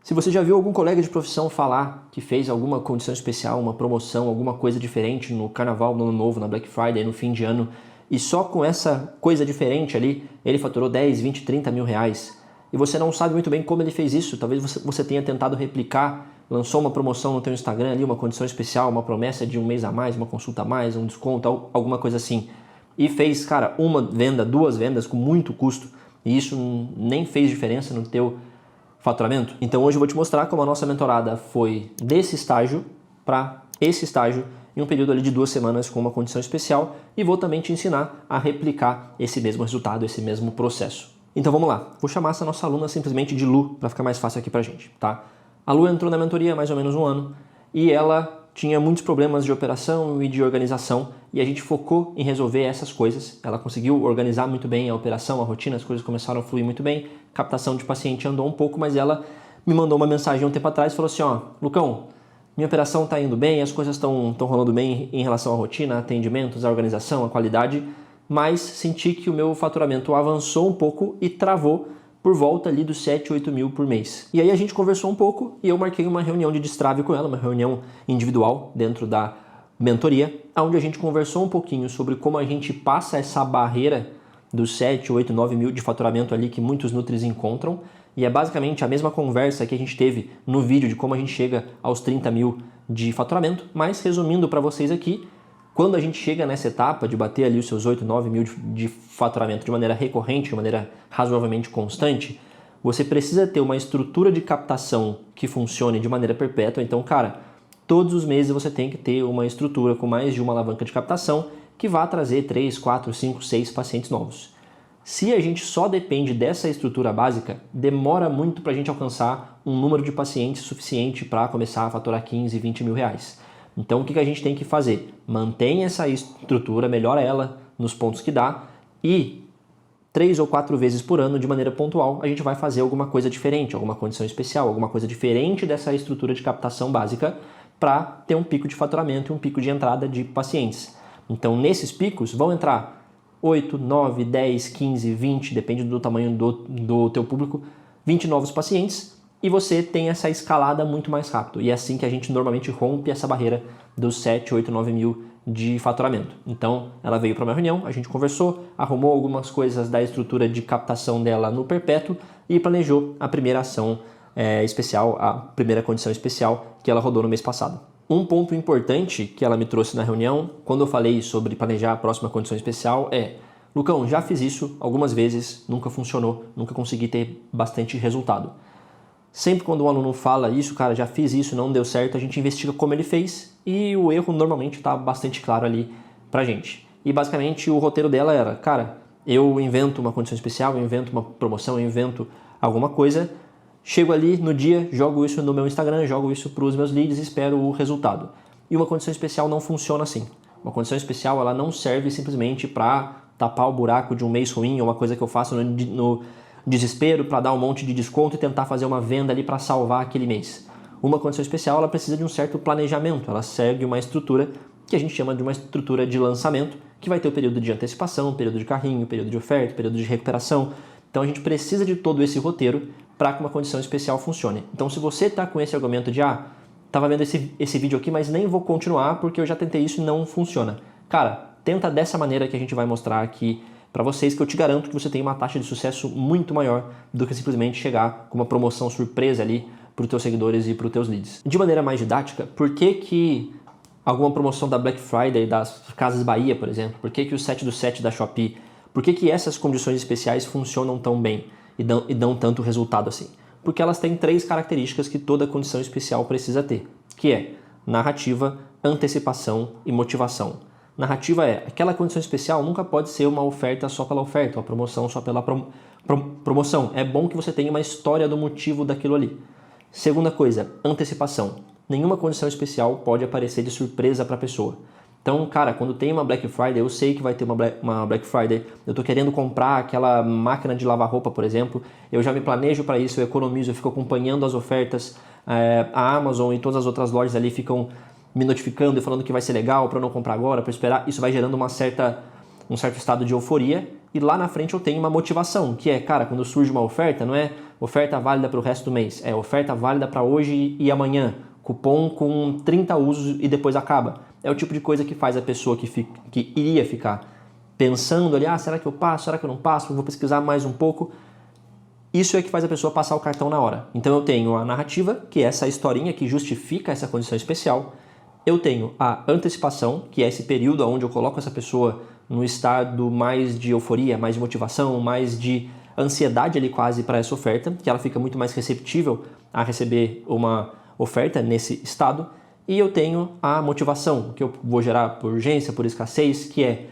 Se você já viu algum colega de profissão falar que fez alguma condição especial, uma promoção, alguma coisa diferente no Carnaval, no Ano Novo, na Black Friday, no fim de ano, e só com essa coisa diferente ali, ele faturou 10, 20, 30 mil reais, e você não sabe muito bem como ele fez isso, talvez você tenha tentado replicar, lançou uma promoção no teu Instagram ali, uma condição especial, uma promessa de um mês a mais, uma consulta a mais, um desconto, alguma coisa assim, e fez, cara, uma venda, duas vendas com muito custo, e isso nem fez diferença no teu faturamento. Então hoje eu vou te mostrar como a nossa mentorada foi desse estágio para esse estágio em um período ali de 2 semanas com uma condição especial e vou também te ensinar a replicar esse mesmo resultado, esse mesmo processo. Então vamos lá, vou chamar essa nossa aluna simplesmente de Lu para ficar mais fácil aqui pra gente, tá? A Lu entrou na mentoria há mais ou menos 1 ano e ela tinha muitos problemas de operação e de organização e a gente focou em resolver essas coisas. Ela conseguiu organizar muito bem a operação, a rotina, as coisas começaram a fluir muito bem, captação de paciente andou um pouco, mas ela me mandou uma mensagem um tempo atrás e falou assim, ó, Lucão, minha operação está indo bem, as coisas estão rolando bem em relação à rotina, atendimentos, a organização, a qualidade, mas senti que o meu faturamento avançou um pouco e travou por volta ali dos 7, 8 mil por mês. E aí a gente conversou um pouco e eu marquei uma reunião de destrave com ela, uma reunião individual dentro da mentoria, onde a gente conversou um pouquinho sobre como a gente passa essa barreira dos 7, 8, 9 mil de faturamento ali que muitos nutris encontram. E é basicamente a mesma conversa que a gente teve no vídeo de como a gente chega aos 30 mil de faturamento, mas resumindo para vocês aqui, quando a gente chega nessa etapa de bater ali os seus 8, 9 mil de faturamento de maneira recorrente, de maneira razoavelmente constante, você precisa ter uma estrutura de captação que funcione de maneira perpétua. Então, cara, todos os meses você tem que ter uma estrutura com mais de uma alavanca de captação que vá trazer 3, 4, 5, 6 pacientes novos. Se a gente só depende dessa estrutura básica, demora muito para a gente alcançar um número de pacientes suficiente para começar a faturar 15, 20 mil reais. Então o que a gente tem que fazer? Mantém essa estrutura, melhora ela nos pontos que dá e 3 ou 4 vezes por ano, de maneira pontual, a gente vai fazer alguma coisa diferente, alguma condição especial, alguma coisa diferente dessa estrutura de captação básica para ter um pico de faturamento e um pico de entrada de pacientes. Então nesses picos vão entrar 8, 9, 10, 15, 20, depende do tamanho do teu público, 20 novos pacientes e você tem essa escalada muito mais rápido. E é assim que a gente normalmente rompe essa barreira dos 7, 8, 9 mil de faturamento. Então, ela veio para uma reunião, a gente conversou, arrumou algumas coisas da estrutura de captação dela no perpétuo e planejou a primeira ação especial, a primeira condição especial que ela rodou no mês passado. Um ponto importante que ela me trouxe na reunião, quando eu falei sobre planejar a próxima condição especial, é: Lucão, já fiz isso algumas vezes, nunca funcionou, nunca consegui ter bastante resultado. Sempre quando um aluno fala isso, cara, já fiz isso, não deu certo, a gente investiga como ele fez e o erro normalmente está bastante claro ali pra gente. E basicamente o roteiro dela era, cara, eu invento uma condição especial, eu invento uma promoção, eu invento alguma coisa, chego ali no dia, jogo isso no meu Instagram, jogo isso para os meus leads e espero o resultado. E uma condição especial não funciona assim. Uma condição especial ela não serve simplesmente para tapar o buraco de um mês ruim, ou uma coisa que eu faço no desespero para dar um monte de desconto e tentar fazer uma venda ali para salvar aquele mês. Uma condição especial ela precisa de um certo planejamento, ela segue uma estrutura que a gente chama de uma estrutura de lançamento, que vai ter o período de antecipação, período de carrinho, período de oferta, período de recuperação. Então a gente precisa de todo esse roteiro para que uma condição especial funcione. Então se você está com esse argumento de estava vendo esse vídeo aqui, mas nem vou continuar porque eu já tentei isso e não funciona. Cara, tenta dessa maneira que a gente vai mostrar aqui para vocês, que eu te garanto que você tem uma taxa de sucesso muito maior do que simplesmente chegar com uma promoção surpresa ali para os teus seguidores e para os teus leads. De maneira mais didática, por que alguma promoção da Black Friday, das Casas Bahia, por exemplo, por que o 7 do 7 da Shopee, por que essas condições especiais funcionam tão bem e dão tanto resultado assim? Porque elas têm 3 características que toda condição especial precisa ter, que é narrativa, antecipação e motivação. Narrativa é, aquela condição especial nunca pode ser uma oferta só pela oferta, uma promoção só pela promoção. É bom que você tenha uma história do motivo daquilo ali. Segunda coisa, antecipação. Nenhuma condição especial pode aparecer de surpresa para a pessoa. Então, cara, quando tem uma Black Friday, eu sei que vai ter uma Black Friday, eu estou querendo comprar aquela máquina de lavar roupa, por exemplo, eu já me planejo para isso, eu economizo, eu fico acompanhando as ofertas, a Amazon e todas as outras lojas ali ficam me notificando e falando que vai ser legal para eu não comprar agora, para esperar. Isso vai gerando um certo estado de euforia e lá na frente eu tenho uma motivação, que é, cara, quando surge uma oferta, não é oferta válida para o resto do mês, é oferta válida para hoje e amanhã, cupom com 30 usos e depois acaba. É o tipo de coisa que faz a pessoa que iria ficar pensando ali, será que eu passo, será que eu não passo, vou pesquisar mais um pouco. Isso é que faz a pessoa passar o cartão na hora. Então eu tenho a narrativa, que é essa historinha que justifica essa condição especial. Eu tenho a antecipação, que é esse período onde eu coloco essa pessoa no estado mais de euforia, mais de motivação, mais de ansiedade ali quase para essa oferta, que ela fica muito mais receptível a receber uma oferta nesse estado. E eu tenho a motivação, que eu vou gerar por urgência, por escassez, que é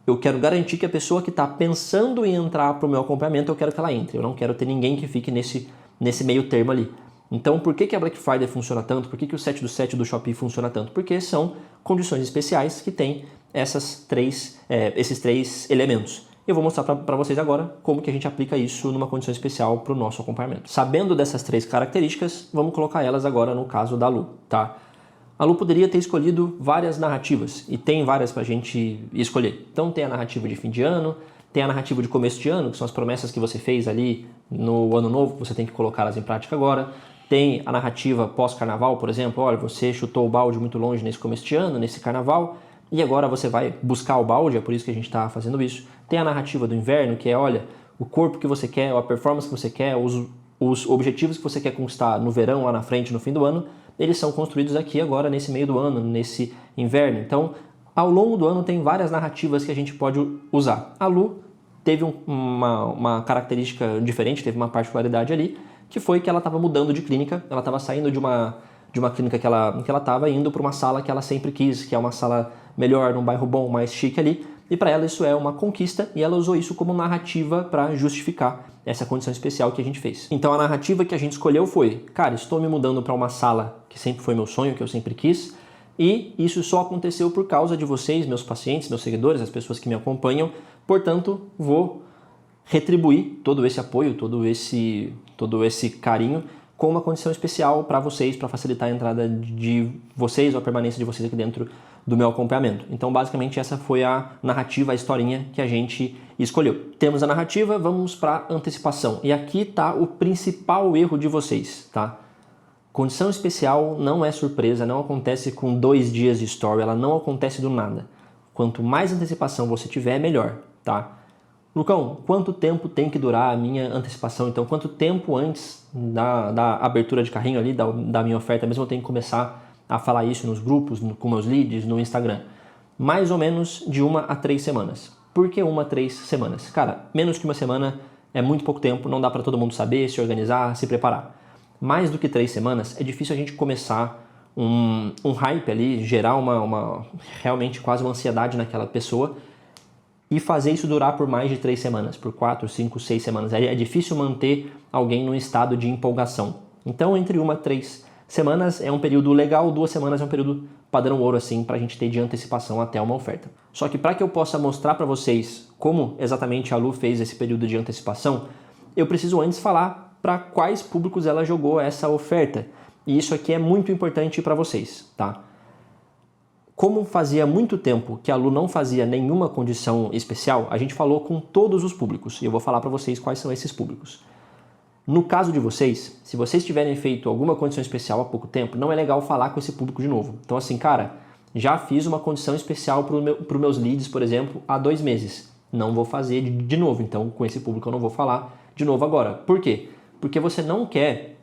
eu quero garantir que a pessoa que está pensando em entrar para o meu acompanhamento, eu quero que ela entre. Eu não quero ter ninguém que fique nesse meio termo ali. Então, por que a Black Friday funciona tanto? Por que o 7 do 7 do Shopee funciona tanto? Porque são condições especiais que têm esses três elementos. Eu vou mostrar para vocês agora como que a gente aplica isso numa condição especial para o nosso acompanhamento. Sabendo dessas 3 características, vamos colocar elas agora no caso da Lu, tá? A Lu poderia ter escolhido várias narrativas, e tem várias para a gente escolher. Então tem a narrativa de fim de ano, tem a narrativa de começo de ano, que são as promessas que você fez ali no ano novo, você tem que colocá-las em prática agora. Tem a narrativa pós-carnaval, por exemplo, olha, você chutou o balde muito longe nesse começo de ano, nesse carnaval, e agora você vai buscar o balde, é por isso que a gente está fazendo isso. Tem a narrativa do inverno, que é, olha, o corpo que você quer, a performance que você quer, os objetivos que você quer conquistar no verão, lá na frente, no fim do ano, eles são construídos aqui agora nesse meio do ano, nesse inverno. Então, ao longo do ano tem várias narrativas que a gente pode usar. A Lu teve uma característica diferente, teve uma particularidade ali, que foi que ela estava mudando de clínica, ela estava saindo de uma clínica que ela estava indo para uma sala que ela sempre quis, que é uma sala melhor, num bairro bom, mais chique ali, e para ela isso é uma conquista, e ela usou isso como narrativa para justificar essa condição especial que a gente fez. Então a narrativa que a gente escolheu foi, cara, estou me mudando para uma sala que sempre foi meu sonho, que eu sempre quis, e isso só aconteceu por causa de vocês, meus pacientes, meus seguidores, as pessoas que me acompanham, portanto, vou retribuir todo esse apoio, todo esse carinho com uma condição especial para vocês, para facilitar a entrada de vocês ou a permanência de vocês aqui dentro do meu acompanhamento. Então, basicamente, essa foi a narrativa, a historinha que a gente escolheu. Temos a narrativa, vamos para a antecipação. E aqui está o principal erro de vocês, tá? Condição especial não é surpresa, não acontece com 2 dias de story, ela não acontece do nada. Quanto mais antecipação você tiver, melhor, tá? Lucão, quanto tempo tem que durar a minha antecipação? Então, quanto tempo antes da abertura de carrinho ali, da minha oferta mesmo, eu tenho que começar a falar isso nos grupos, com meus leads, no Instagram? Mais ou menos de 1 a 3 semanas. Por que 1 a 3 semanas? Cara, menos que uma semana é muito pouco tempo, não dá para todo mundo saber, se organizar, se preparar. Mais do que 3 semanas, é difícil a gente começar um hype ali, gerar realmente quase uma ansiedade naquela pessoa, e fazer isso durar por mais de 3 semanas, por 4, 5, 6 semanas. É difícil manter alguém num estado de empolgação. Então, entre 1 a 3 semanas é um período legal, 2 semanas é um período padrão ouro, assim, para a gente ter de antecipação até uma oferta. Só que para que eu possa mostrar para vocês como exatamente a Lu fez esse período de antecipação, eu preciso antes falar para quais públicos ela jogou essa oferta. E isso aqui é muito importante para vocês, tá? Como fazia muito tempo que a Lu não fazia nenhuma condição especial, a gente falou com todos os públicos, e eu vou falar para vocês quais são esses públicos. No caso de vocês, se vocês tiverem feito alguma condição especial há pouco tempo, não é legal falar com esse público de novo. Então assim, cara, já fiz uma condição especial para os meus leads, por exemplo, há 2 meses. Não vou fazer de novo, então com esse público eu não vou falar de novo agora. Por quê? Porque você não quer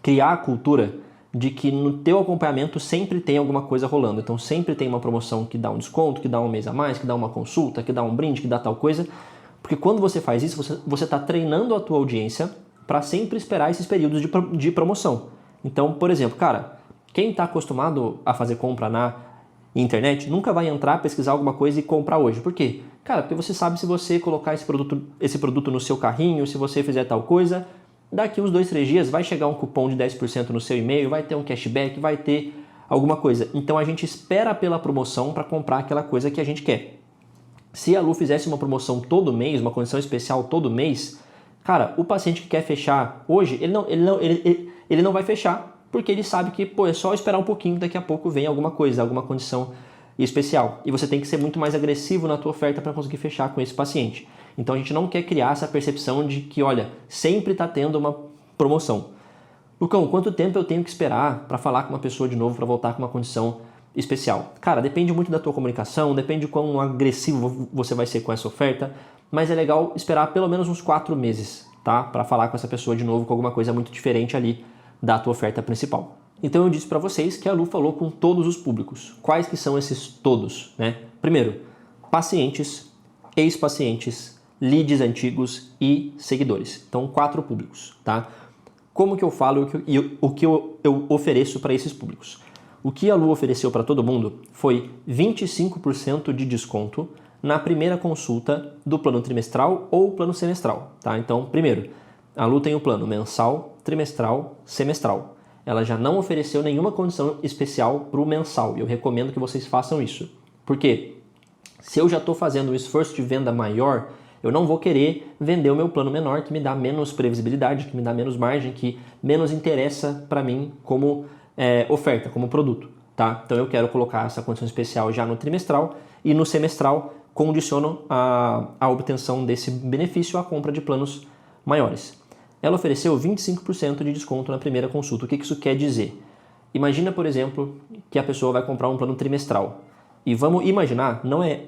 criar a cultura de que no teu acompanhamento sempre tem alguma coisa rolando. Então sempre tem uma promoção que dá um desconto, que dá um mês a mais, que dá uma consulta, que dá um brinde, que dá tal coisa. Porque quando você faz isso, você está treinando a tua audiência para sempre esperar esses períodos de promoção. Então, por exemplo, cara, quem está acostumado a fazer compra na internet nunca vai entrar, pesquisar alguma coisa e comprar hoje. Por quê? Cara, porque você sabe se você colocar esse produto no seu carrinho, se você fizer tal coisa, daqui uns 2, 3 dias vai chegar um cupom de 10% no seu e-mail, vai ter um cashback, vai ter alguma coisa. Então a gente espera pela promoção para comprar aquela coisa que a gente quer. Se a Lu fizesse uma promoção todo mês, uma condição especial todo mês, cara, o paciente que quer fechar hoje, ele não vai fechar, porque ele sabe que, pô, é só esperar um pouquinho, daqui a pouco vem alguma coisa, alguma condição especial. E você tem que ser muito mais agressivo na tua oferta para conseguir fechar com esse paciente. Então a gente não quer criar essa percepção de que, olha, sempre está tendo uma promoção. Lucão, quanto tempo eu tenho que esperar para falar com uma pessoa de novo para voltar com uma condição especial? Cara, depende muito da tua comunicação, depende de quão agressivo você vai ser com essa oferta, mas é legal esperar pelo menos uns 4 meses, tá? Para falar com essa pessoa de novo com alguma coisa muito diferente ali da tua oferta principal. Então eu disse para vocês que a Lu falou com todos os públicos. Quais que são esses todos, né? Primeiro, pacientes, ex-pacientes, leads antigos e seguidores. Então 4 públicos, tá? Como que eu falo e o que eu ofereço para esses públicos? O que a Lu ofereceu para todo mundo foi 25% de desconto na primeira consulta do plano trimestral ou plano semestral, tá? Então, primeiro, a Lu tem o plano mensal, trimestral, semestral. Ela já não ofereceu nenhuma condição especial para o mensal e eu recomendo que vocês façam isso. Por quê? Se eu já estou fazendo um esforço de venda maior, eu não vou querer vender o meu plano menor, que me dá menos previsibilidade, que me dá menos margem, que menos interessa para mim como oferta, como produto, tá? Então eu quero colocar essa condição especial já no trimestral e no semestral condiciono a obtenção desse benefício à compra de planos maiores. Ela ofereceu 25% de desconto na primeira consulta. O que isso quer dizer? Imagina, por exemplo, que a pessoa vai comprar um plano trimestral. E vamos imaginar, não é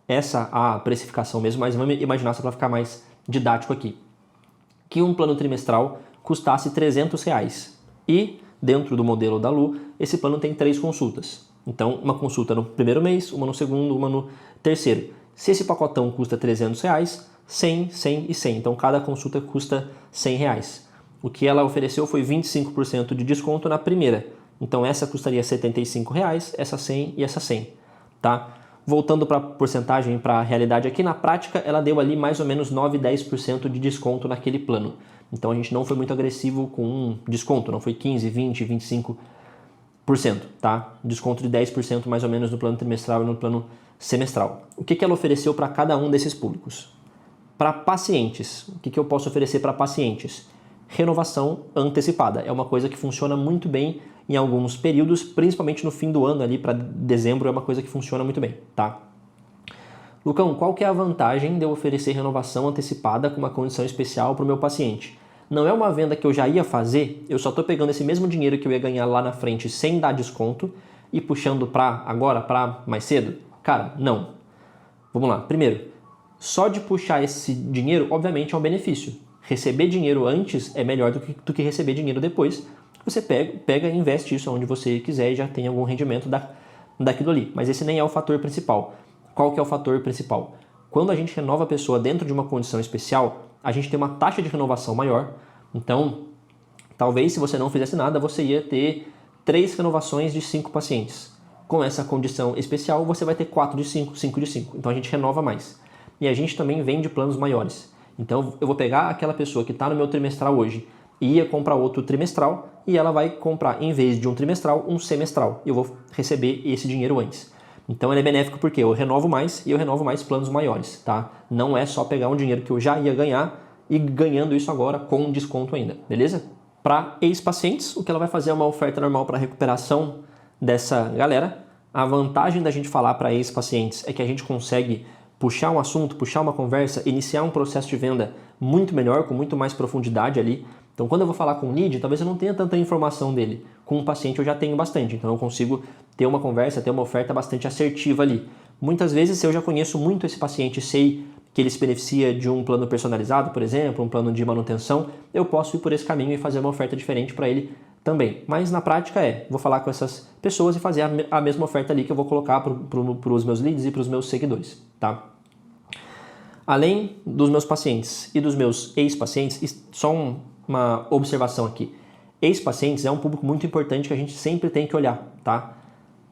essa a precificação mesmo, mas vamos imaginar só para ficar mais didático aqui, que um plano trimestral custasse R$300 e dentro do modelo da Lu, esse plano tem 3 consultas. Então, uma consulta no primeiro mês, uma no segundo, uma no terceiro. Se esse pacotão custa R$300, 100, 100 e 100. Então, cada consulta custa R$100. O que ela ofereceu foi 25% de desconto na primeira. Então, essa custaria R$75, essa 100 e essa 100, tá? Voltando para a porcentagem, para a realidade aqui, na prática ela deu ali mais ou menos 9, 10% de desconto naquele plano. Então a gente não foi muito agressivo com um desconto, não foi 15, 20, 25%, tá? Desconto de 10% mais ou menos no plano trimestral e no plano semestral. O que ela ofereceu para cada um desses públicos? Para pacientes, o que eu posso oferecer para pacientes? Renovação antecipada. É uma coisa que funciona muito bem em alguns períodos, principalmente no fim do ano, ali para dezembro, é uma coisa que funciona muito bem, tá? Lucão, qual que é a vantagem de eu oferecer renovação antecipada com uma condição especial para o meu paciente? Não é uma venda que eu já ia fazer, eu só estou pegando esse mesmo dinheiro que eu ia ganhar lá na frente sem dar desconto e puxando para agora, para mais cedo? Cara, não. Vamos lá. Primeiro, só de puxar esse dinheiro, obviamente, é um benefício. Receber dinheiro antes é melhor do que receber dinheiro depois. Você pega e investe isso onde você quiser e já tem algum rendimento daquilo ali. Mas esse nem é o fator principal. Qual que é o fator principal? Quando a gente renova a pessoa dentro de uma condição especial, a gente tem uma taxa de renovação maior. Então, talvez se você não fizesse nada, você ia ter 3 renovações de 5 pacientes. Com essa condição especial, você vai ter 4 de 5, 5 de 5. Então, a gente renova mais. E a gente também vende planos maiores. Então, eu vou pegar aquela pessoa que está no meu trimestral hoje e ia comprar outro trimestral e ela vai comprar, em vez de um trimestral, um semestral. Eu vou receber esse dinheiro antes. Então ele é benéfico porque eu renovo mais e eu renovo mais planos maiores, tá? Não é só pegar um dinheiro que eu já ia ganhar e ganhando isso agora com desconto ainda, beleza? Para ex-pacientes, o que ela vai fazer é uma oferta normal para recuperação dessa galera. A vantagem da gente falar para ex-pacientes é que a gente consegue puxar um assunto, puxar uma conversa, iniciar um processo de venda muito melhor, com muito mais profundidade ali. Então, quando eu vou falar com um lead, talvez eu não tenha tanta informação dele. Com um paciente eu já tenho bastante, então eu consigo ter uma conversa, ter uma oferta bastante assertiva ali. Muitas vezes, se eu já conheço muito esse paciente, sei que ele se beneficia de um plano personalizado, por exemplo, um plano de manutenção, eu posso ir por esse caminho e fazer uma oferta diferente para ele também. Mas na prática vou falar com essas pessoas e fazer a mesma oferta ali que eu vou colocar para os meus leads e para os meus seguidores, tá? Além dos meus pacientes e dos meus ex-pacientes, só uma observação aqui. Ex-pacientes é um público muito importante que a gente sempre tem que olhar, tá?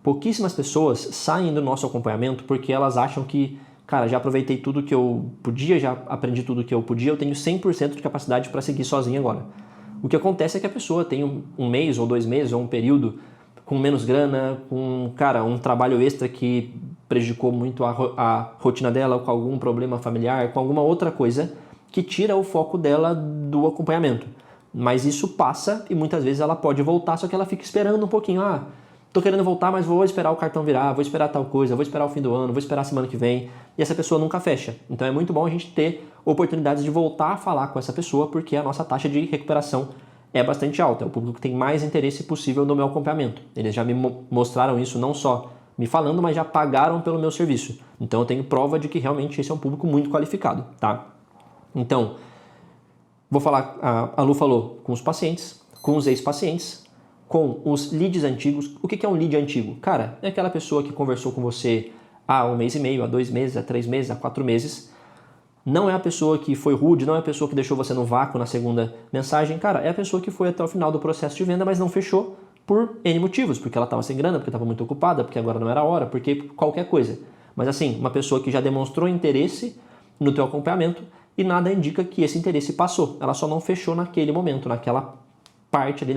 Pouquíssimas pessoas saem do nosso acompanhamento porque elas acham que, cara, já aproveitei tudo que eu podia, já aprendi tudo que eu podia, eu tenho 100% de capacidade para seguir sozinho agora. O que acontece é que a pessoa tem um mês ou 2 meses ou um período com menos grana, com, cara, um trabalho extra que prejudicou muito a rotina dela, com algum problema familiar, com alguma outra coisa que tira o foco dela do acompanhamento. Mas isso passa e muitas vezes ela pode voltar, só que ela fica esperando um pouquinho. tô querendo voltar, mas vou esperar o cartão virar, vou esperar tal coisa, vou esperar o fim do ano, vou esperar a semana que vem, e essa pessoa nunca fecha. Então é muito bom a gente ter oportunidades de voltar a falar com essa pessoa, porque a nossa taxa de recuperação é bastante alta, é o público que tem mais interesse possível no meu acompanhamento. Eles já me mostraram isso não só me falando, mas já pagaram pelo meu serviço. Então eu tenho prova de que realmente esse é um público muito qualificado, tá? Então, vou falar, a Lu falou com os pacientes, com os ex-pacientes, com os leads antigos. O que é um lead antigo? Cara, é aquela pessoa que conversou com você há 1 mês e meio, há 2 meses, há 3 meses, há 4 meses. Não é a pessoa que foi rude, não é a pessoa que deixou você no vácuo na segunda mensagem. Cara, é a pessoa que foi até o final do processo de venda, mas não fechou por N motivos. Porque ela estava sem grana, porque estava muito ocupada, porque agora não era a hora, porque qualquer coisa. Mas assim, uma pessoa que já demonstrou interesse no teu acompanhamento e nada indica que esse interesse passou. Ela só não fechou naquele momento, naquela parte ali,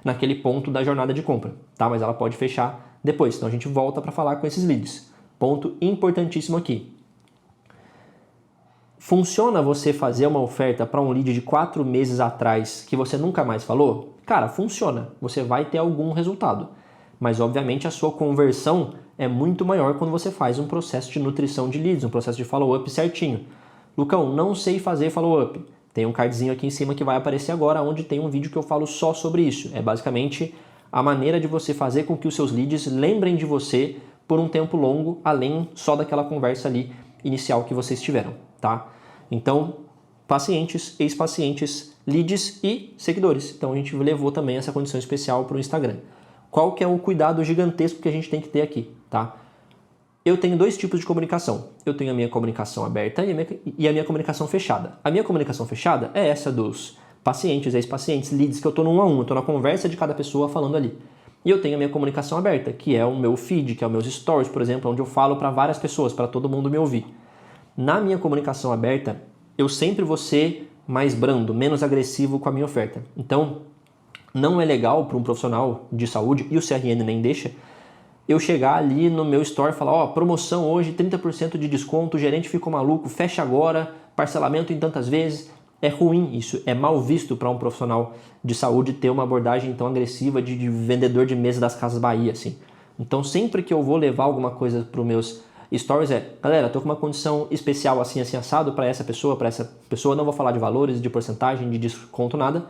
naquele ponto da jornada de compra, tá? Mas ela pode fechar depois. Então a gente volta para falar com esses leads. Ponto importantíssimo aqui. Funciona você fazer uma oferta para um lead de 4 meses atrás que você nunca mais falou? Cara, funciona. Você vai ter algum resultado. Mas, obviamente, a sua conversão é muito maior quando você faz um processo de nutrição de leads, um processo de follow-up certinho. Lucão, não sei fazer follow-up. Tem um cardzinho aqui em cima que vai aparecer agora, onde tem um vídeo que eu falo só sobre isso. É basicamente a maneira de você fazer com que os seus leads lembrem de você por um tempo longo, além só daquela conversa ali inicial que vocês tiveram, tá? Então, pacientes, ex-pacientes, leads e seguidores. Então a gente levou também essa condição especial para o Instagram. Qual que é o cuidado gigantesco que a gente tem que ter aqui, tá? Eu tenho 2 tipos de comunicação. Eu tenho a minha comunicação aberta e a minha comunicação fechada. A minha comunicação fechada é essa dos pacientes, ex-pacientes, leads, que eu estou no 1 a 1, eu estou na conversa de cada pessoa falando ali. E eu tenho a minha comunicação aberta, que é o meu feed, que é os meus stories, por exemplo, onde eu falo para várias pessoas, para todo mundo me ouvir. Na minha comunicação aberta, eu sempre vou ser mais brando, menos agressivo com a minha oferta. Então, não é legal para um profissional de saúde, e o CRN nem deixa, eu chegar ali no meu store e falar, ó, promoção hoje, 30% de desconto, o gerente ficou maluco, fecha agora, parcelamento em tantas vezes. É ruim isso, é mal visto para um profissional de saúde ter uma abordagem tão agressiva de vendedor de mesa das Casas Bahia, assim. Então, sempre que eu vou levar alguma coisa para os meus stories galera, tô com uma condição especial assim assado para essa pessoa, não vou falar de valores, de porcentagem, de desconto, nada.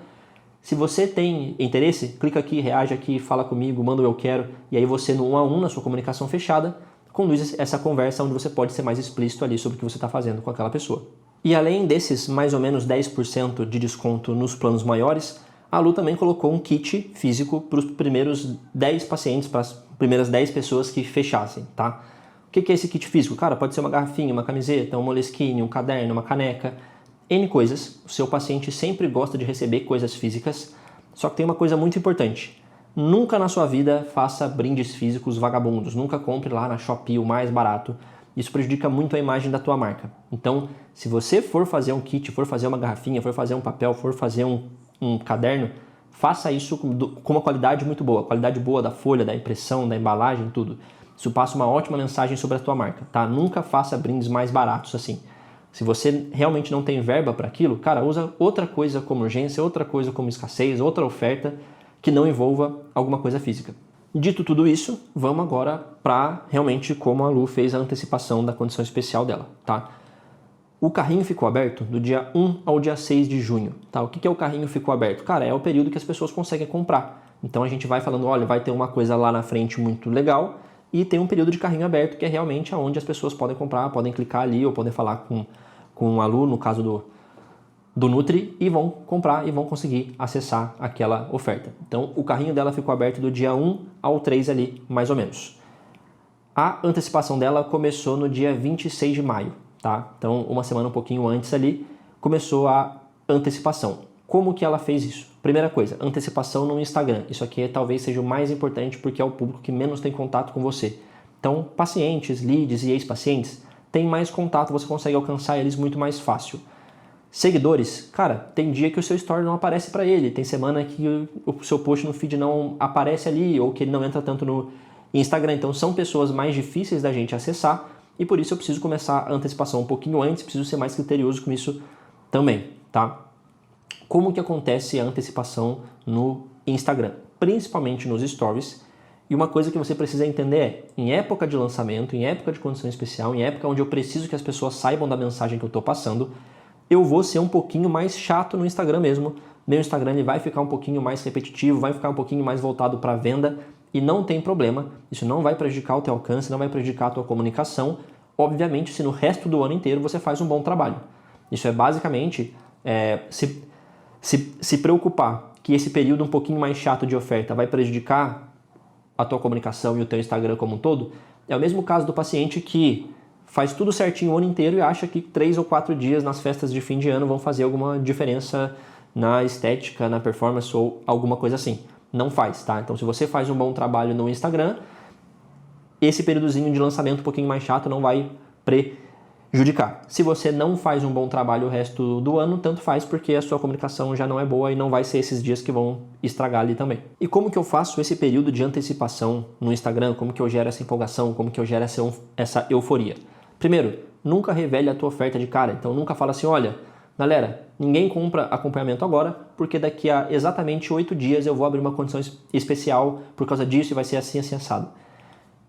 Se você tem interesse, clica aqui, reage aqui, fala comigo, manda o eu quero, e aí você no 1 a 1, na sua comunicação fechada, conduz essa conversa onde você pode ser mais explícito ali sobre o que você está fazendo com aquela pessoa. E além desses mais ou menos 10% de desconto nos planos maiores, a Lu também colocou um kit físico para os primeiros 10 pacientes, para as primeiras 10 pessoas que fechassem, tá? O que é esse kit físico? Cara, pode ser uma garrafinha, uma camiseta, um moleskine, um caderno, uma caneca, N coisas. O seu paciente sempre gosta de receber coisas físicas, só que tem uma coisa muito importante. Nunca na sua vida faça brindes físicos vagabundos, nunca compre lá na Shopee o mais barato. Isso prejudica muito a imagem da tua marca. Então, se você for fazer um kit, for fazer uma garrafinha, for fazer um papel, for fazer um caderno, faça isso com uma qualidade muito boa. Qualidade boa da folha, da impressão, da embalagem, tudo. Isso passa uma ótima mensagem sobre a tua marca, tá? Nunca faça brindes mais baratos assim. Se você realmente não tem verba para aquilo, cara, usa outra coisa como urgência, outra coisa como escassez, outra oferta que não envolva alguma coisa física. Dito tudo isso, vamos agora para realmente como a Lu fez a antecipação da condição especial dela, tá? O carrinho ficou aberto do dia 1 ao dia 6 de junho, tá? O que é o carrinho ficou aberto? Cara, é o período que as pessoas conseguem comprar. Então a gente vai falando, olha, vai ter uma coisa lá na frente muito legal e tem um período de carrinho aberto que é realmente onde as pessoas podem comprar, podem clicar ali ou podem falar com a Lu, no caso do Nutri, e vão comprar e vão conseguir acessar aquela oferta. Então, o carrinho dela ficou aberto do dia 1 ao 3 ali, mais ou menos. A antecipação dela começou no dia 26 de maio, tá? Então, uma semana um pouquinho antes ali, começou a antecipação. Como que ela fez isso? Primeira coisa, antecipação no Instagram. Isso aqui talvez seja o mais importante porque é o público que menos tem contato com você. Então, pacientes, leads e ex-pacientes têm mais contato, você consegue alcançar eles muito mais fácil. Seguidores, cara, tem dia que o seu story não aparece para ele, tem semana que o seu post no feed não aparece ali ou que ele não entra tanto no Instagram. Então são pessoas mais difíceis da gente acessar e por isso eu preciso começar a antecipação um pouquinho antes, preciso ser mais criterioso com isso também, tá? Como que acontece a antecipação no Instagram? Principalmente nos stories E uma coisa que você precisa entender é, em época de lançamento, em época de condição especial, em época onde eu preciso que as pessoas saibam da mensagem que eu estou passando, eu vou ser um pouquinho mais chato no Instagram mesmo. Meu Instagram ele vai ficar um pouquinho mais repetitivo, vai ficar um pouquinho mais voltado para venda e não tem problema. Isso não vai prejudicar o teu alcance, não vai prejudicar a tua comunicação. Obviamente, se no resto do ano inteiro você faz um bom trabalho. Isso é basicamente se preocupar que esse período um pouquinho mais chato de oferta vai prejudicar a tua comunicação e o teu Instagram como um todo. É o mesmo caso do paciente que faz tudo certinho o ano inteiro e acha que 3 ou 4 dias nas festas de fim de ano vão fazer alguma diferença na estética, na performance ou alguma coisa assim. Não faz, tá? Então, se você faz um bom trabalho no Instagram, esse períodozinho de lançamento um pouquinho mais chato não vai prejudicar. Se você não faz um bom trabalho o resto do ano, tanto faz, porque a sua comunicação já não é boa e não vai ser esses dias que vão estragar ali também. E como que eu faço esse período de antecipação no Instagram? Como que eu gero essa empolgação? Como que eu gero essa euforia? Primeiro, nunca revele a tua oferta de cara. Então, nunca fala assim, olha, galera, ninguém compra acompanhamento agora, porque daqui a exatamente 8 dias eu vou abrir uma condição especial por causa disso e vai ser assim, assim, assado.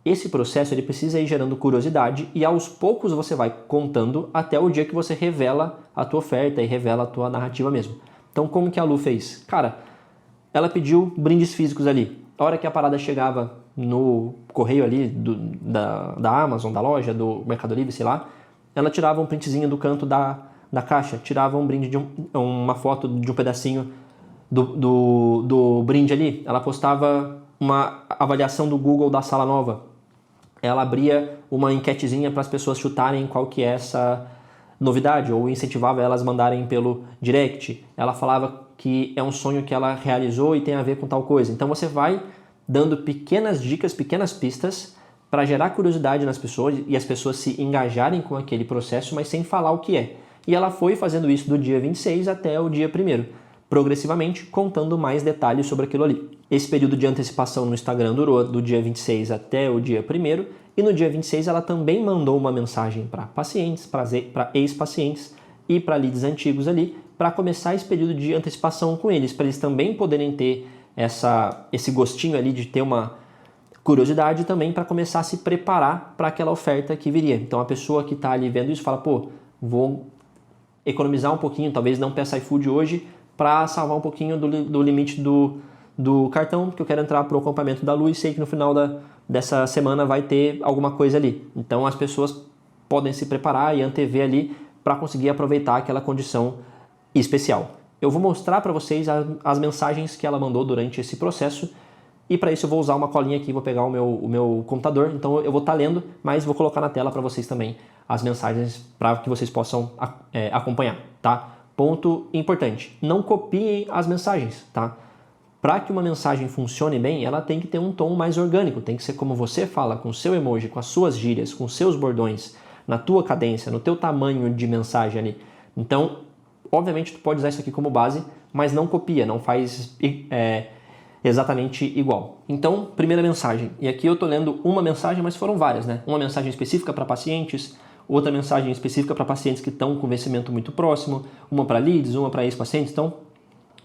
Esse processo ele precisa ir gerando curiosidade e aos poucos você vai contando até o dia que você revela a tua oferta e revela a tua narrativa mesmo. Então, como que a Lu fez? Cara, ela pediu brindes físicos ali. A hora que a parada chegava no correio ali da Amazon, da loja, do Mercado Livre, sei lá, ela tirava um printzinho do canto da caixa, tirava um brinde uma foto de um pedacinho do brinde ali. Ela postava uma avaliação do Google da sala nova. Ela abria uma enquetezinha para as pessoas chutarem qual que é essa novidade, ou incentivava elas a mandarem pelo direct. Ela falava que é um sonho que ela realizou e tem a ver com tal coisa. Então você vai dando pequenas dicas, pequenas pistas para gerar curiosidade nas pessoas e as pessoas se engajarem com aquele processo, mas sem falar o que é. E ela foi fazendo isso do dia 26 até o dia 1º, progressivamente contando mais detalhes sobre aquilo ali. Esse período de antecipação no Instagram durou do dia 26 até o dia 1º, e no dia 26 ela também mandou uma mensagem para pacientes, para ex-pacientes e para leads antigos ali, para começar esse período de antecipação com eles, para eles também poderem ter esse gostinho ali de ter uma curiosidade também para começar a se preparar para aquela oferta que viria. Então a pessoa que está ali vendo isso fala, pô, vou economizar um pouquinho, talvez não peça iFood hoje, para salvar um pouquinho do limite do cartão, porque eu quero entrar para o acompanhamento da Lu e sei que no final dessa semana vai ter alguma coisa ali. Então as pessoas podem se preparar e antever ali para conseguir aproveitar aquela condição especial. Eu vou mostrar para vocês as mensagens que ela mandou durante esse processo e para isso eu vou usar uma colinha aqui, vou pegar o meu computador, então eu vou estar lendo, mas vou colocar na tela para vocês também as mensagens para que vocês possam acompanhar, tá? Ponto importante, não copiem as mensagens, tá? Para que uma mensagem funcione bem, ela tem que ter um tom mais orgânico, tem que ser como você fala, com o seu emoji, com as suas gírias, com os seus bordões, na tua cadência, no teu tamanho de mensagem ali. Então, obviamente, tu pode usar isso aqui como base, mas não copia, não faz exatamente igual. Então, primeira mensagem, e aqui eu estou lendo uma mensagem, mas foram várias, né? Uma mensagem específica para pacientes, outra mensagem específica para pacientes que estão com vencimento muito próximo, uma para leads, uma para ex-pacientes. Então,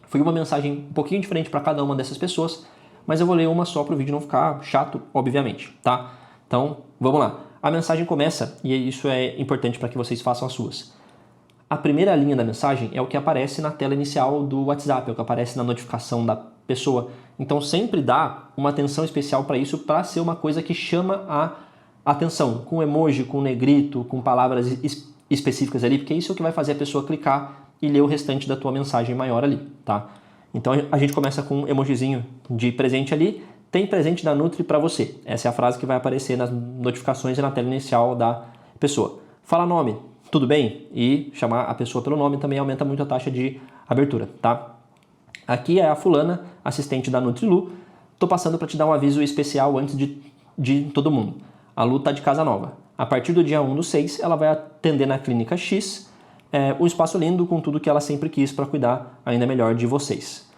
foi uma mensagem um pouquinho diferente para cada uma dessas pessoas, mas eu vou ler uma só para o vídeo não ficar chato, obviamente, tá? Então, vamos lá. A mensagem começa, e isso é importante para que vocês façam as suas. A primeira linha da mensagem é o que aparece na tela inicial do WhatsApp, é o que aparece na notificação da pessoa. Então, sempre dá uma atenção especial para isso, para ser uma coisa que chama a atenção, com emoji, com negrito, com palavras específicas ali, porque isso é o que vai fazer a pessoa clicar e ler o restante da tua mensagem maior ali, tá? Então a gente começa com um emojizinho de presente ali, tem presente da Nutri para você. Essa é a frase que vai aparecer nas notificações e na tela inicial da pessoa. Fala nome, tudo bem? E chamar a pessoa pelo nome também aumenta muito a taxa de abertura, tá? Aqui é a fulana, assistente da NutriLu. Tô passando para te dar um aviso especial antes de todo mundo. A Lu tá de casa nova. A partir do dia 1/6, ela vai atender na Clínica X, um espaço lindo com tudo que ela sempre quis para cuidar ainda melhor de vocês.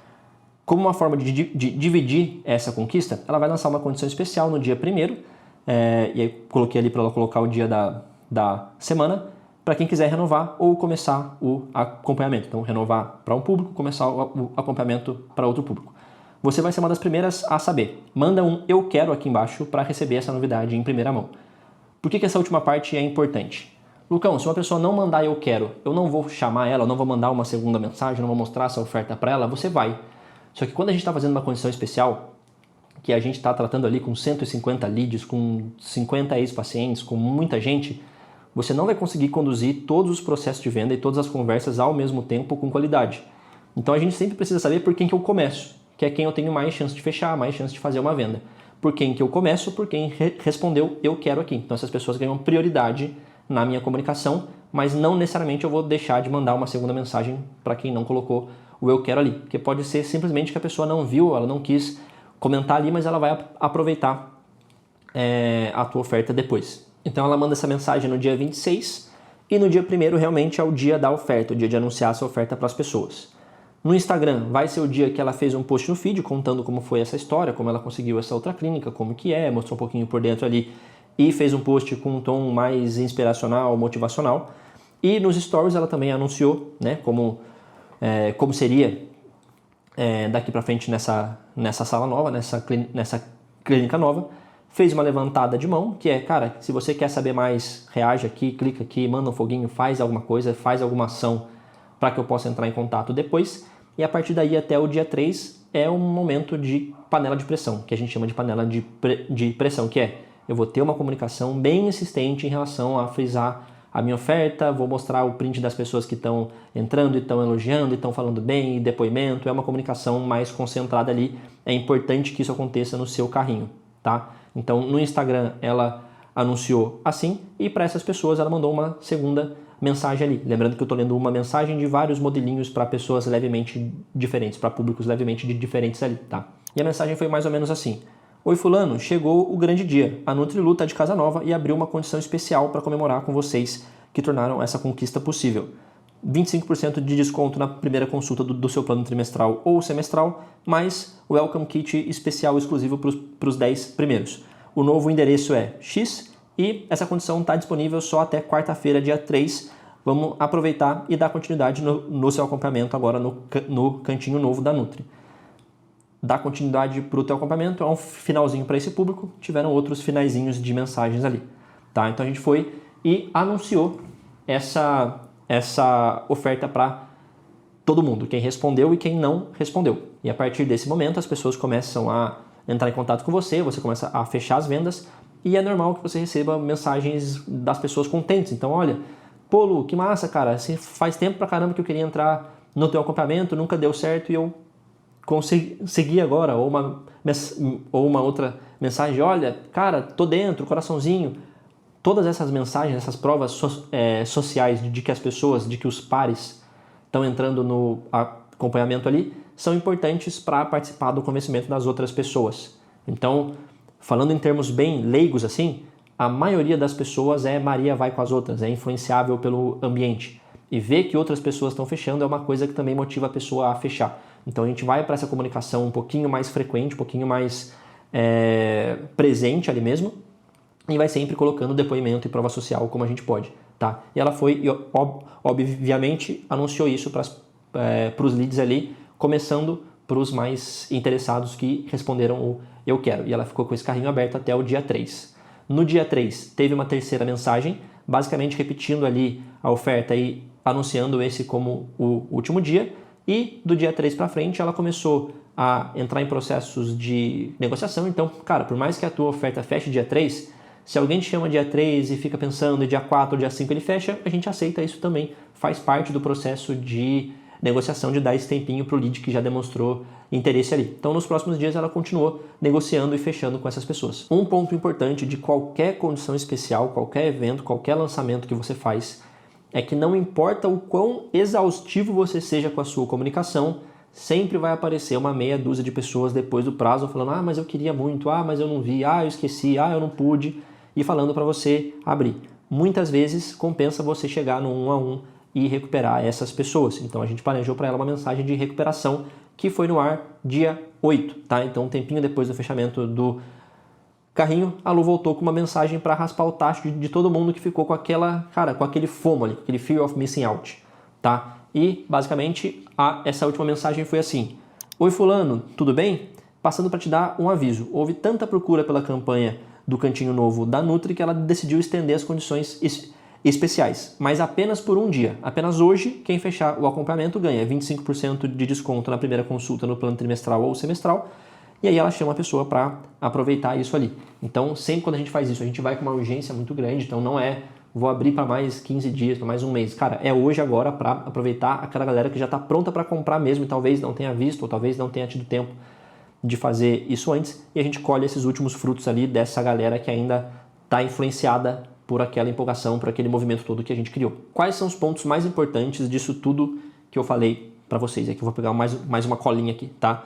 Como uma forma de dividir essa conquista, ela vai lançar uma condição especial no dia 1º, e aí coloquei ali para ela colocar o dia da semana, para quem quiser renovar ou começar o acompanhamento. Então, renovar para um público, começar o acompanhamento para outro público. você vai ser uma das primeiras a saber. Manda um eu quero aqui embaixo para receber essa novidade em primeira mão. Por que essa última parte é importante? Lucão, se uma pessoa não mandar eu quero, eu não vou chamar ela, eu não vou mandar uma segunda mensagem, não vou mostrar essa oferta para ela, você vai. Só que quando a gente está fazendo uma condição especial, que a gente está tratando ali com 150 leads, com 50 ex-pacientes, com muita gente, você não vai conseguir conduzir todos os processos de venda e todas as conversas ao mesmo tempo com qualidade. Então a gente sempre precisa saber por quem que eu começo, que é quem eu tenho mais chance de fechar, mais chance de fazer uma venda. Por quem que eu começo, por quem respondeu eu quero aqui. Então essas pessoas ganham prioridade na minha comunicação, mas não necessariamente eu vou deixar de mandar uma segunda mensagem para quem não colocou o eu quero ali, porque pode ser simplesmente que a pessoa não viu, ela não quis comentar ali, mas ela vai aproveitar a tua oferta depois. Então ela manda essa mensagem no dia 26 e no dia 1º realmente é o dia da oferta, o dia de anunciar essa oferta para as pessoas. No Instagram vai ser o dia que ela fez um post no feed contando como foi essa história, como ela conseguiu essa outra clínica, como que é, mostrou um pouquinho por dentro ali e fez um post com um tom mais inspiracional, motivacional. E nos stories ela também anunciou, né, como seria daqui para frente nessa sala nova, nessa clínica nova. Fez uma levantada de mão, que é, cara, se você quer saber mais, reage aqui, clica aqui, manda um foguinho, faz alguma coisa, faz alguma ação para que eu possa entrar em contato depois. E a partir daí até o dia 3 é um momento de panela de pressão, que a gente chama de panela de pressão, que é, eu vou ter uma comunicação bem insistente em relação a frisar a minha oferta, vou mostrar o print das pessoas que estão entrando e estão elogiando e estão falando bem, e depoimento, é uma comunicação mais concentrada ali. É importante que isso aconteça no seu carrinho, tá? Então no Instagram ela anunciou assim e para essas pessoas ela mandou uma segunda mensagem ali. Lembrando que eu estou lendo uma mensagem de vários modelinhos para pessoas levemente diferentes, para públicos levemente diferentes ali, tá? E a mensagem foi mais ou menos assim. Oi fulano, chegou o grande dia. A Nutrilu tá de casa nova e abriu uma condição especial para comemorar com vocês que tornaram essa conquista possível. 25% de desconto na primeira consulta do seu plano trimestral ou semestral, mais o Welcome Kit especial exclusivo para os 10 primeiros. O novo endereço é X e essa condição está disponível só até quarta-feira, dia 3. Vamos aproveitar e dar continuidade no seu acompanhamento agora no cantinho novo da Nutri. Dar continuidade para o teu acompanhamento é um finalzinho para esse público, tiveram outros finaizinhos de mensagens ali. Tá? Então a gente foi e anunciou essa oferta para todo mundo, quem respondeu e quem não respondeu. E a partir desse momento as pessoas começam a entrar em contato com você começa a fechar as vendas e é normal que você receba mensagens das pessoas contentes. Então olha, pô Lu, que massa cara, faz tempo pra caramba que eu queria entrar no teu acompanhamento, nunca deu certo e eu consegui agora. Ou uma outra mensagem, olha, cara, tô dentro, coraçãozinho. Todas essas mensagens, essas provas sociais de que as pessoas, de que os pares estão entrando no acompanhamento ali, são importantes para participar do convencimento das outras pessoas. Então, falando em termos bem leigos assim, a maioria das pessoas Maria vai com as outras, é influenciável pelo ambiente. E ver que outras pessoas estão fechando é uma coisa que também motiva a pessoa a fechar. Então a gente vai para essa comunicação um pouquinho mais frequente, um pouquinho mais presente ali mesmo, e vai sempre colocando depoimento e prova social como a gente pode, tá? E ela foi, obviamente, anunciou isso para os leads ali, começando para os mais interessados que responderam o eu quero. E ela ficou com esse carrinho aberto até o dia 3. No dia 3, teve uma terceira mensagem, basicamente repetindo ali a oferta e anunciando esse como o último dia. E do dia 3 para frente, ela começou a entrar em processos de negociação. Então, cara, por mais que a tua oferta feche dia 3, se alguém te chama dia 3 e fica pensando dia 4 ou dia 5 ele fecha, a gente aceita isso também. Faz parte do processo de negociação, de dar esse tempinho para o lead que já demonstrou interesse ali. Então, nos próximos dias, ela continuou negociando e fechando com essas pessoas. Um ponto importante de qualquer condição especial, qualquer evento, qualquer lançamento que você faz, é que não importa o quão exaustivo você seja com a sua comunicação, sempre vai aparecer uma meia dúzia de pessoas depois do prazo falando mas eu queria muito, mas eu não vi, eu esqueci, eu não pude, e falando para você abrir. Muitas vezes compensa você chegar no 1 a 1 e recuperar essas pessoas. Então a gente planejou para ela uma mensagem de recuperação que foi no ar dia 8, tá? Então um tempinho depois do fechamento do carrinho, a Lu voltou com uma mensagem para raspar o tacho de todo mundo que ficou com aquele FOMO ali, aquele Fear of Missing Out, tá? E basicamente essa última mensagem foi assim: oi fulano, tudo bem? passando para te dar um aviso. Houve tanta procura pela campanha do Cantinho Novo da Nutri que ela decidiu estender as condições especiais, mas apenas por um dia. Apenas hoje, quem fechar o acompanhamento ganha 25% de desconto na primeira consulta no plano trimestral ou semestral, e aí ela chama a pessoa para aproveitar isso ali. Então, sempre quando a gente faz isso, a gente vai com uma urgência muito grande, então não é vou abrir para mais 15 dias, para mais um mês. Cara, é hoje agora para aproveitar aquela galera que já está pronta para comprar mesmo e talvez não tenha visto ou talvez não tenha tido tempo de fazer isso antes, e a gente colhe esses últimos frutos ali dessa galera que ainda está influenciada por aquela empolgação, por aquele movimento todo que a gente criou. Quais são os pontos mais importantes disso tudo que eu falei para vocês? Aqui eu vou pegar mais uma colinha aqui, tá?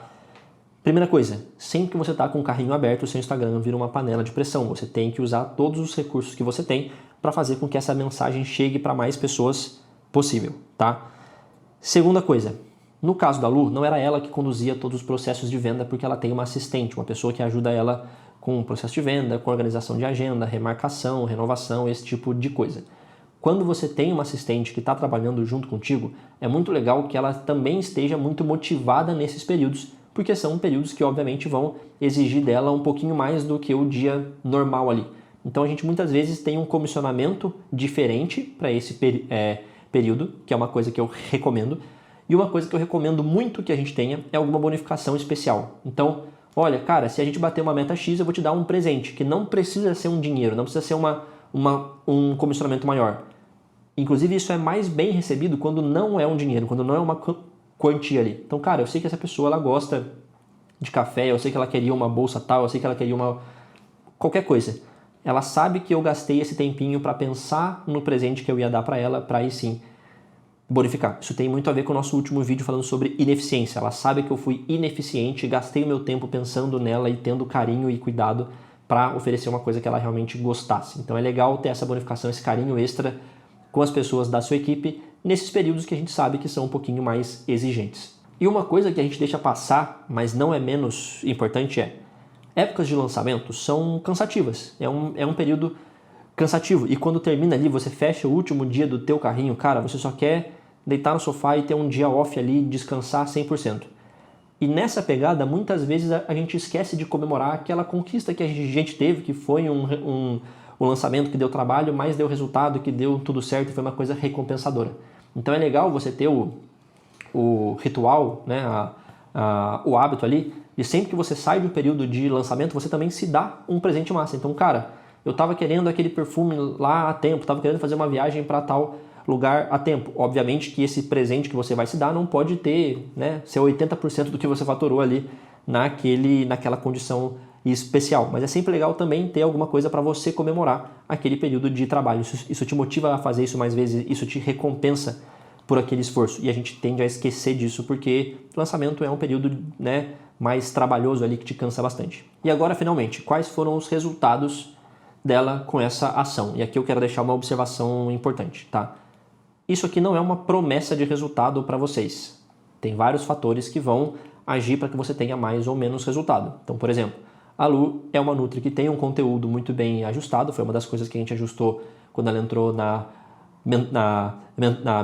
Primeira coisa, sempre que você está com o carrinho aberto, o seu Instagram vira uma panela de pressão. Você tem que usar todos os recursos que você tem para fazer com que essa mensagem chegue para mais pessoas possível, tá? Segunda coisa, no caso da Lu, não era ela que conduzia todos os processos de venda, porque ela tem uma assistente, uma pessoa que ajuda ela com o processo de venda, com organização de agenda, remarcação, renovação, esse tipo de coisa. Quando você tem uma assistente que está trabalhando junto contigo, é muito legal que ela também esteja muito motivada nesses períodos, porque são períodos que obviamente vão exigir dela um pouquinho mais do que o dia normal ali. Então a gente muitas vezes tem um comissionamento diferente para esse período, que é uma coisa que eu recomendo, e uma coisa que eu recomendo muito que a gente tenha é alguma bonificação especial. Então, olha, cara, se a gente bater uma meta X, eu vou te dar um presente, que não precisa ser um dinheiro, não precisa ser um comissionamento maior. Inclusive, isso é mais bem recebido quando não é um dinheiro, quando não é uma quantia ali. Então, cara, eu sei que essa pessoa, ela gosta de café, eu sei que ela queria uma bolsa tal, eu sei que ela queria qualquer coisa. Ela sabe que eu gastei esse tempinho para pensar no presente que eu ia dar para ela, para aí sim bonificar. Isso tem muito a ver com o nosso último vídeo falando sobre ineficiência. Ela sabe que eu fui ineficiente, gastei o meu tempo pensando nela e tendo carinho e cuidado para oferecer uma coisa que ela realmente gostasse. Então é legal ter essa bonificação, esse carinho extra com as pessoas da sua equipe nesses períodos que a gente sabe que são um pouquinho mais exigentes. E uma coisa que a gente deixa passar, mas não é menos importante épocas de lançamento são cansativas. É um período cansativo. E quando termina ali, você fecha o último dia do teu carrinho, cara, você só quer deitar no sofá e ter um dia off ali, descansar 100%. E nessa pegada, muitas vezes a gente esquece de comemorar aquela conquista que a gente teve, que foi um lançamento que deu trabalho, mas deu resultado, que deu tudo certo e foi uma coisa recompensadora. Então é legal você ter o ritual, né, o hábito ali, e sempre que você sai de um período de lançamento, você também se dá um presente massa. Então, cara, eu estava querendo aquele perfume lá há tempo, estava querendo fazer uma viagem para tal lugar a tempo. Obviamente que esse presente que você vai se dar não pode ter, né, ser 80% do que você faturou ali naquela condição especial. Mas é sempre legal também ter alguma coisa para você comemorar aquele período de trabalho. Isso te motiva a fazer isso mais vezes, isso te recompensa por aquele esforço. E a gente tende a esquecer disso porque o lançamento é um período, né, mais trabalhoso ali que te cansa bastante. E agora, finalmente, quais foram os resultados dela com essa ação? E aqui eu quero deixar uma observação importante, tá? Isso aqui não é uma promessa de resultado para vocês. Tem vários fatores que vão agir para que você tenha mais ou menos resultado. Então, por exemplo, a Lu é uma Nutri que tem um conteúdo muito bem ajustado, foi uma das coisas que a gente ajustou quando ela entrou na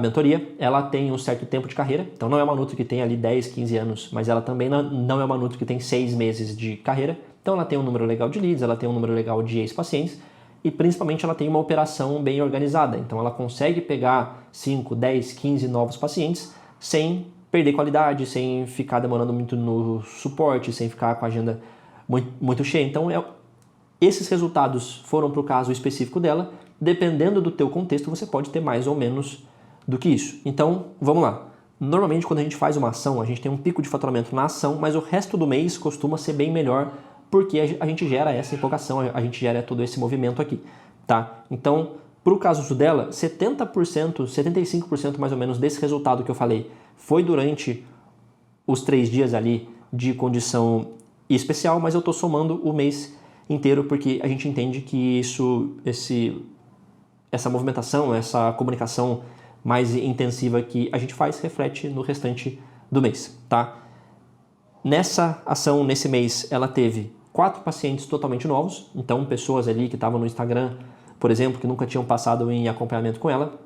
mentoria. Ela tem um certo tempo de carreira, então não é uma Nutri que tem ali 10, 15 anos, mas ela também não é uma Nutri que tem 6 meses de carreira. Então ela tem um número legal de leads, ela tem um número legal de ex-pacientes e principalmente ela tem uma operação bem organizada. Então ela consegue pegar 5, 10, 15 novos pacientes sem perder qualidade, sem ficar demorando muito no suporte, sem ficar com a agenda muito cheia. Então esses resultados foram para o caso específico dela. Dependendo do teu contexto, você pode ter mais ou menos do que isso. Então, vamos lá. Normalmente, quando a gente faz uma ação, a gente tem um pico de faturamento na ação, mas o resto do mês costuma ser bem melhor porque a gente gera essa empolgação, a gente gera todo esse movimento aqui, tá? Então, para o caso dela, 70%, 75% mais ou menos desse resultado que eu falei foi durante os 3 dias ali de condição especial, mas eu estou somando o mês inteiro porque a gente entende que essa movimentação, essa comunicação mais intensiva que a gente faz reflete no restante do mês, tá? Nessa ação, nesse mês, ela teve 4 pacientes totalmente novos, então pessoas ali que estavam no Instagram, por exemplo, que nunca tinham passado em acompanhamento com ela,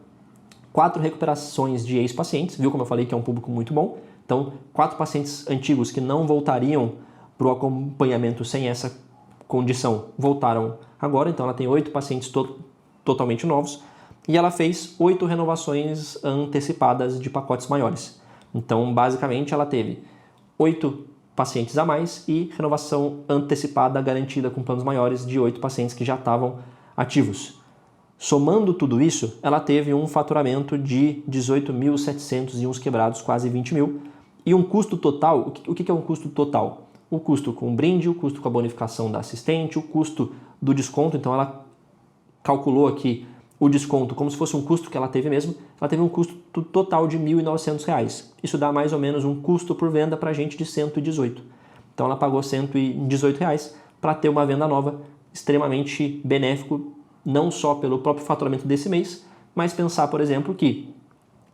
4 recuperações de ex-pacientes, viu como eu falei que é um público muito bom? Então, 4 pacientes antigos que não voltariam para o acompanhamento sem essa condição voltaram agora, então ela tem 8 pacientes totalmente novos e ela fez 8 renovações antecipadas de pacotes maiores. Então, basicamente, ela teve 8 pacientes a mais e renovação antecipada garantida com planos maiores de 8 pacientes que já estavam ativos. Somando tudo isso, ela teve um faturamento de 18.700 e uns quebrados, quase 20 mil, e um custo total. O que é um custo total? O custo com o brinde, o custo com a bonificação da assistente, o custo do desconto. Então ela calculou aqui o desconto como se fosse um custo que ela teve mesmo. Ela teve um custo total de R$ 1.900. Isso dá mais ou menos um custo por venda para a gente de 118. Então ela pagou R$ 118 para ter uma venda nova, extremamente benéfico, não só pelo próprio faturamento desse mês, mas pensar, por exemplo, que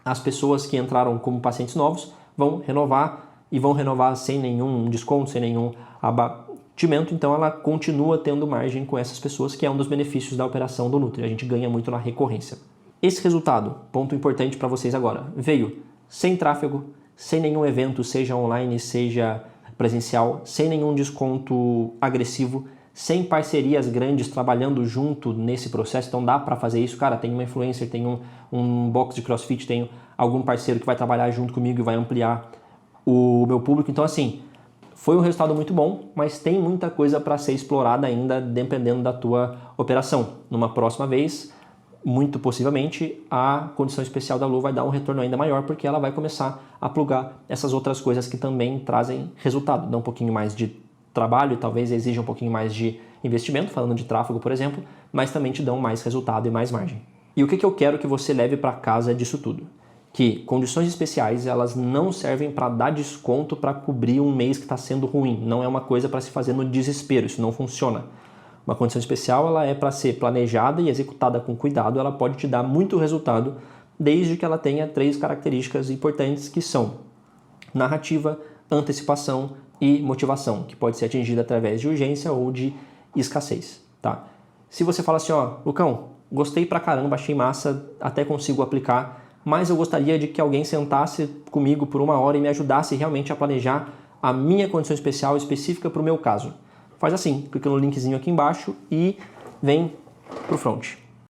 as pessoas que entraram como pacientes novos vão renovar e vão renovar sem nenhum desconto, sem nenhum abatimento, então ela continua tendo margem com essas pessoas, que é um dos benefícios da operação do Nutri. A gente ganha muito na recorrência. Esse resultado, ponto importante para vocês agora, veio sem tráfego, sem nenhum evento, seja online, seja presencial, sem nenhum desconto agressivo, sem parcerias grandes trabalhando junto nesse processo. Então dá para fazer isso, cara, tem uma influencer, tem um box de CrossFit, tem algum parceiro que vai trabalhar junto comigo e vai ampliar o meu público. Então assim, foi um resultado muito bom, mas tem muita coisa para ser explorada ainda dependendo da tua operação. Numa próxima vez, muito possivelmente, a condição especial da Lu vai dar um retorno ainda maior, porque ela vai começar a plugar essas outras coisas que também trazem resultado, dá um pouquinho mais de trabalho, talvez exija um pouquinho mais de investimento, falando de tráfego, por exemplo, mas também te dão mais resultado e mais margem. E o que eu quero que você leve para casa disso tudo? Que condições especiais, elas não servem para dar desconto para cobrir um mês que está sendo ruim. Não é uma coisa para se fazer no desespero, isso não funciona. Uma condição especial, ela é para ser planejada e executada com cuidado, ela pode te dar muito resultado, desde que ela tenha 3 características importantes, que são narrativa, antecipação e motivação, que pode ser atingida através de urgência ou de escassez, tá? Se você fala assim, ó, Lucão, gostei pra caramba, achei massa, até consigo aplicar, mas eu gostaria de que alguém sentasse comigo por 1 hora e me ajudasse realmente a planejar a minha condição especial específica para o meu caso. Faz assim, clica no linkzinho aqui embaixo e vem pro front.